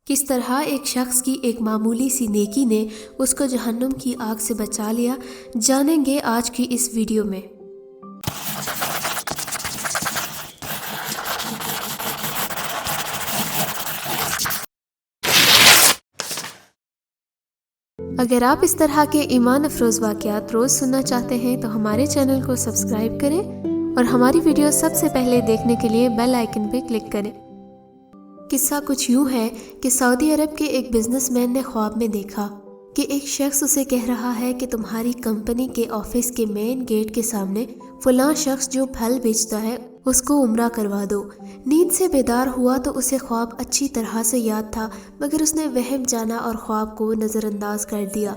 کس طرح ایک شخص کی ایک معمولی سی نیکی نے اس کو جہنم کی آگ سے بچا لیا، جانیں گے آج کی اس ویڈیو میں۔ اگر آپ اس طرح کے ایمان افروز واقعات روز سننا چاہتے ہیں تو ہمارے چینل کو سبسکرائب کریں اور ہماری ویڈیو سب سے پہلے دیکھنے کے لیے بیل آئیکن پہ کلک کریں۔ قصہ کچھ یوں ہے کہ سعودی عرب کے ایک بزنس مین نے خواب میں دیکھا کہ ایک شخص اسے کہہ رہا ہے کہ تمہاری کمپنی کے آفس کے مین گیٹ کے سامنے فلاں شخص جو پھل بیچتا ہے اس کو عمرہ کروا دو۔ نیند سے بیدار ہوا تو اسے خواب اچھی طرح سے یاد تھا، مگر اس نے وہم جانا اور خواب کو نظر انداز کر دیا۔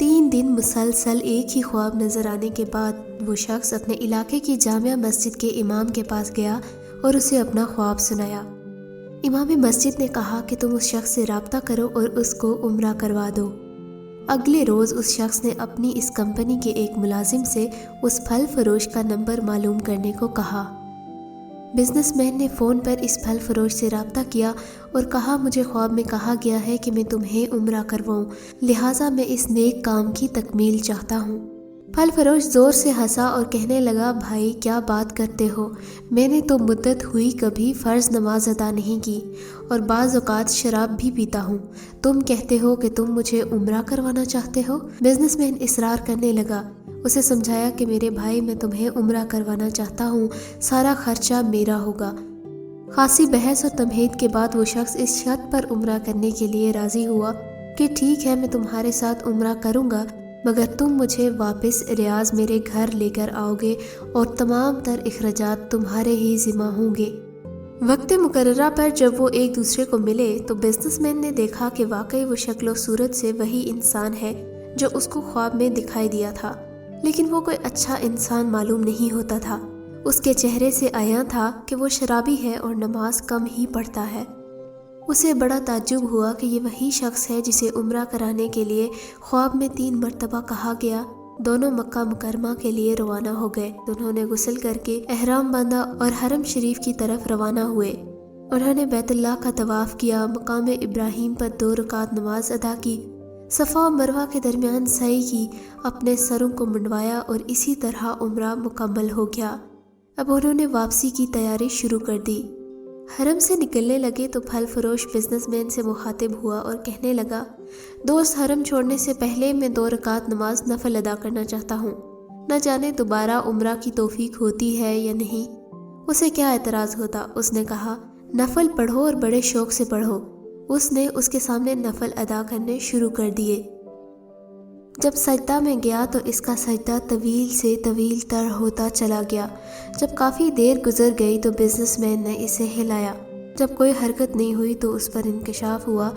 3 دن مسلسل ایک ہی خواب نظر آنے کے بعد وہ شخص اپنے علاقے کی جامع مسجد کے امام کے پاس گیا اور اسے اپنا خواب سنایا۔ امام مسجد نے کہا کہ تم اس شخص سے رابطہ کرو اور اس کو عمرہ کروا دو۔ اگلے روز اس شخص نے اپنی اس کمپنی کے ایک ملازم سے اس پھل فروش کا نمبر معلوم کرنے کو کہا۔ بزنس مین نے فون پر اس پھل فروش سے رابطہ کیا اور کہا مجھے خواب میں کہا گیا ہے کہ میں تمہیں عمرہ کرواؤں، لہٰذا میں اس نیک کام کی تکمیل چاہتا ہوں۔ پھل فروش زور سے ہنسا اور کہنے لگا بھائی کیا بات کرتے ہو، میں نے تو مدت ہوئی کبھی فرض نماز ادا نہیں کی اور بعض اوقات شراب بھی پیتا ہوں، تم کہتے ہو کہ تم مجھے عمرہ کروانا چاہتے ہو؟ بزنس مین اصرار کرنے لگا، اسے سمجھایا کہ میرے بھائی میں تمہیں عمرہ کروانا چاہتا ہوں، سارا خرچہ میرا ہوگا۔ خاصی بحث اور تمہید کے بعد وہ شخص اس شرط پر عمرہ کرنے کے لیے راضی ہوا کہ ٹھیک ہے میں تمہارے ساتھ عمرہ کروں گا، مگر تم مجھے واپس ریاض میرے گھر لے کر آؤ گے اور تمام تر اخراجات تمہارے ہی ذمہ ہوں گے۔ وقت مقررہ پر جب وہ ایک دوسرے کو ملے تو بزنس مین نے دیکھا کہ واقعی وہ شکل و صورت سے وہی انسان ہے جو اس کو خواب میں دکھائی دیا تھا، لیکن وہ کوئی اچھا انسان معلوم نہیں ہوتا تھا۔ اس کے چہرے سے عیاں تھا کہ وہ شرابی ہے اور نماز کم ہی پڑھتا ہے۔ اسے بڑا تعجب ہوا کہ یہ وہی شخص ہے جسے عمرہ کرانے کے لیے خواب میں 3 مرتبہ کہا گیا۔ دونوں مکہ مکرمہ کے لیے روانہ ہو گئے۔ انہوں نے غسل کر کے احرام باندھا اور حرم شریف کی طرف روانہ ہوئے۔ انہوں نے بیت اللہ کا طواف کیا، مقام ابراہیم پر 2 رکعت نماز ادا کی، صفا و مروہ کے درمیان سعی کی، اپنے سروں کو منڈوایا اور اسی طرح عمرہ مکمل ہو گیا۔ اب انہوں نے واپسی کی تیاری شروع کر دی۔ حرم سے نکلنے لگے تو پھل فروش بزنس مین سے مخاطب ہوا اور کہنے لگا دوست، حرم چھوڑنے سے پہلے میں 2 رکعت نماز نفل ادا کرنا چاہتا ہوں، نہ جانے دوبارہ عمرہ کی توفیق ہوتی ہے یا نہیں۔ اسے کیا اعتراض ہوتا؟ اس نے کہا نفل پڑھو اور بڑے شوق سے پڑھو۔ اس نے اس کے سامنے نفل ادا کرنے شروع کر دیے۔ جب سجدہ میں گیا تو اس کا سجدہ طویل سے طویل تر ہوتا چلا گیا۔ جب کافی دیر گزر گئی تو بزنس مین نے اسے ہلایا۔ جب کوئی حرکت نہیں ہوئی تو اس پر انکشاف ہوا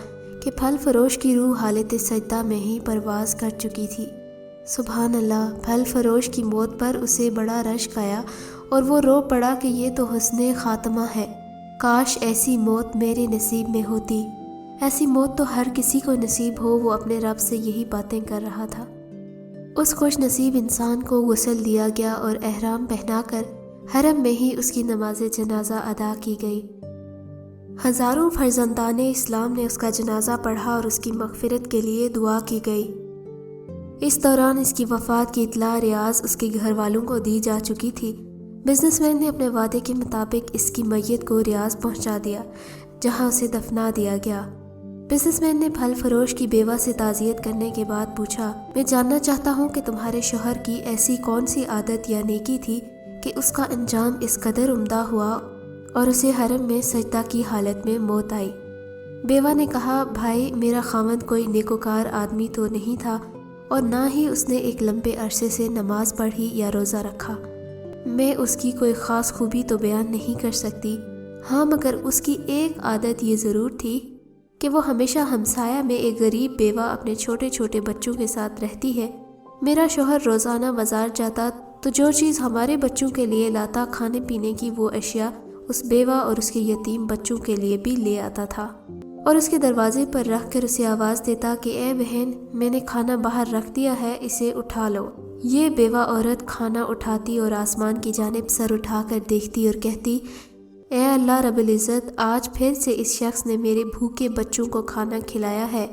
کہ پھل فروش کی روح حالت سجدہ میں ہی پرواز کر چکی تھی۔ سبحان اللہ! پھل فروش کی موت پر اسے بڑا رشک آیا اور وہ رو پڑا کہ یہ تو حسن خاتمہ ہے، کاش ایسی موت میرے نصیب میں ہوتی۔ ایسی موت تو ہر کسی کو نصیب ہو، وہ اپنے رب سے یہی باتیں کر رہا تھا۔ اس خوش نصیب انسان کو غسل دیا گیا اور احرام پہنا کر حرم میں ہی اس کی نماز جنازہ ادا کی گئی۔ ہزاروں فرزندان اسلام نے اس کا جنازہ پڑھا اور اس کی مغفرت کے لیے دعا کی گئی۔ اس دوران اس کی وفات کی اطلاع ریاض اس کے گھر والوں کو دی جا چکی تھی۔ بزنس مین نے اپنے وعدے کے مطابق اس کی میت کو ریاض پہنچا دیا، جہاں اسے دفنا دیا گیا۔ بزنس مین نے پھل فروش کی بیوہ سے تعزیت کرنے کے بعد پوچھا میں جاننا چاہتا ہوں کہ تمہارے شوہر کی ایسی کون سی عادت یا نیکی تھی کہ اس کا انجام اس قدر عمدہ ہوا اور اسے حرم میں سجدہ کی حالت میں موت آئی۔ بیوہ نے کہا بھائی میرا خاوند کوئی نیکوکار آدمی تو نہیں تھا اور نہ ہی اس نے ایک لمبے عرصے سے نماز پڑھی یا روزہ رکھا۔ میں اس کی کوئی خاص خوبی تو بیان نہیں کر سکتی، ہاں مگر اس کی ایک عادت یہ ضرور تھی کہ وہ ہمیشہ ہمسایہ میں ایک غریب بیوہ اپنے چھوٹے چھوٹے بچوں کے ساتھ رہتی ہے۔ میرا شوہر روزانہ بازار جاتا تو جو چیز ہمارے بچوں کے لیے لاتا، کھانے پینے کی وہ اشیاء اس بیوہ اور اس کے یتیم بچوں کے لیے بھی لے آتا تھا اور اس کے دروازے پر رکھ کر اسے آواز دیتا کہ اے بہن میں نے کھانا باہر رکھ دیا ہے، اسے اٹھا لو۔ یہ بیوہ عورت کھانا اٹھاتی اور آسمان کی جانب سر اٹھا کر دیکھتی اور کہتی اے اللہ رب العزت، آج پھر سے اس شخص نے میرے بھوکے بچوں کو کھانا کھلایا ہے،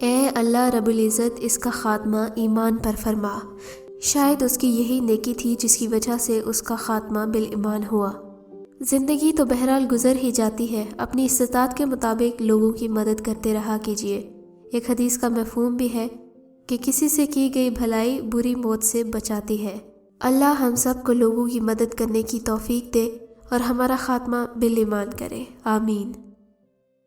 اے اللہ رب العزت اس کا خاتمہ ایمان پر فرما۔ شاید اس کی یہی نیکی تھی جس کی وجہ سے اس کا خاتمہ بالایمان ہوا۔ زندگی تو بہرحال گزر ہی جاتی ہے، اپنی استطاعت کے مطابق لوگوں کی مدد کرتے رہا کیجیے۔ ایک حدیث کا مفہوم بھی ہے کہ کسی سے کی گئی بھلائی بری موت سے بچاتی ہے۔ اللہ ہم سب کو لوگوں کی مدد کرنے کی توفیق دے اور ہمارا خاتمہ بالایمان کرے، آمین۔